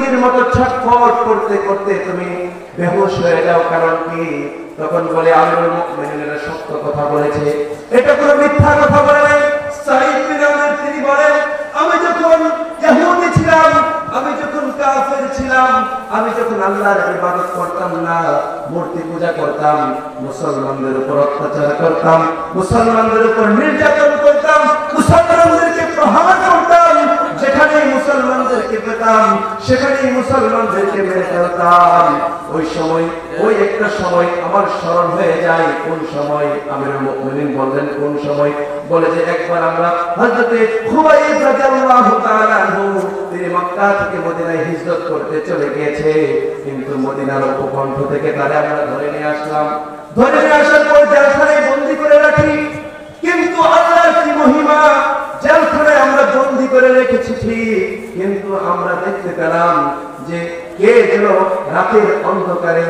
রোগীর মতো ছটফট করতে করতে তুমি বেহুশ হয়ে যাও, কারণ কি? তখন বলে আমিরুল মুমিনিন সত্য কথা বলেছে, এটা কোনো মিথ্যা কথা বলে নাই। সাঈদ বিন আমর তিনি বলেন, আমি যখন ইহুদি ছিলাম, আমি যখন কাফের ছিলাম, আমি যখন আল্লাহর ইবাদত করতাম না, মূর্তি পূজা করতাম, মুসলমানদের উপর অত্যাচার করতাম, মুসলমানদের উপর নির্যাতন করতাম, মুসলমানদেরকে প্রহার করতাম, যেখানে মুসলমানদেরকে পেতাম সেখানেই মুসলমানদেরকে মেরে ফেলতাম। ওই সময়, ওই একটা সময় আমার স্মরণ হয়ে যায়। কোন সময়? আমিরুল মুমিনিন বললেন কোন সময়? বলে যে একবার আমরা হযরতে খুবাইব রাদিয়াল্লাহু তাআলা আনহু তিনি মক্কা থেকে মদিনায় হিজরত করতে চলে গিয়েছে, কিন্তু মদিনার উপকণ্ঠ থেকে তারে আমরা ধরে নিয়ে আসলাম। ধরে নিয়ে আসার পর জেলখানায় বন্দী করে রাখি। কিন্তু আল্লাহর কি মহিমা, জেলখানায় আমরা বন্দী করে রেখেছি ঠিক, কিন্তু আমরা দেখতে পেলাম যে কে যেন রাতের অন্ধকারে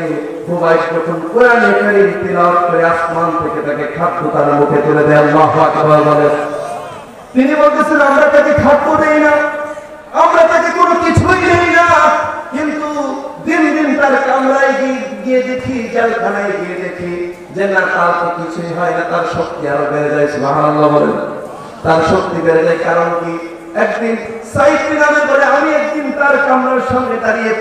খুবাইব যখন কোরআনে কারীম তিলাওয়াত করে আসমান থেকে তাকে খাদ্য তার মুখে তুলে দেয়। আল্লাহু আকবার বলে। তিনি বলতেছেন আমরা তাকে খাদ্য দেই না, আমরা তাকে কোনো কিছুই দেই না, কিন্তু দিন দিন তার কামরায় গিয়ে দেখি, জেলখানায় গিয়ে দেখি যে না, তার তো কিছুই হয় না, তার শক্তি আরো বেড়ে যায়। সুবহানাল্লাহ বলেন। তার শক্তি বেড়ে যায়, কারণ কি? একদিন সাঈদ বিন আমর বলে, আমি একদিন তার কামরার সামনে দাঁড়িয়ে